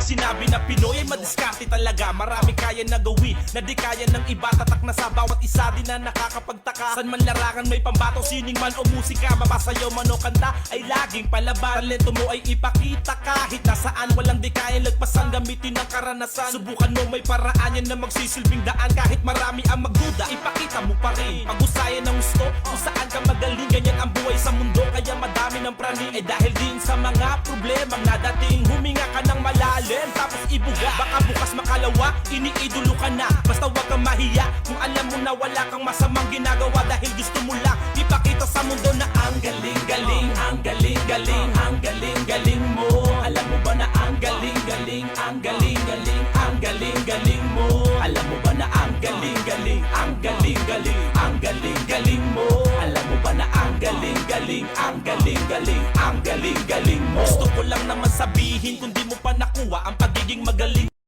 sinabi na Pinoy ay madiskarte talaga. Marami kaya na gawin na di kaya ng iba. Tatak na sa bawat isa din na nakakapagtaka. San man larangan may pambato, sining man o musika, mabasayaw man o kanta ay laging palaban. Talento mo ay ipakita kahit nasaan. Walang di kaya lagpasan, gamitin ang karanasan. Subukan mo, may paraan yan na magsisilbing daan. Kahit marami ang magduda, ipakita mo pa rin. Pag-usayan ng gusto kung saan ka magaling. Ganyan ang buhay sa mundo, kaya madami ng praning. Eh dahil din sa mga problemang nadating, huminga ka ng malalim tapos ibuga. Baka bukas makalawa, iniidolo ka na. Basta wag kang mahiya kung alam mo na wala kang masamang ginagawa. Dahil gusto mo lang ipakita sa mundo na ang galing-galing, ang galing-galing, ang galing-galing mo. Alam mo ba na ang galing-galing, ang galing-galing, ang galing-galing mo. Alam mo ba na ang galing-galing, ang galing-galing, ang galing-galing mo. Alam mo ba na ang galing-galing, ang galing-galing, ang galing-galing mo. Gusto ko lang naman sabihin kung di mo pa nakuha ang pagiging magaling.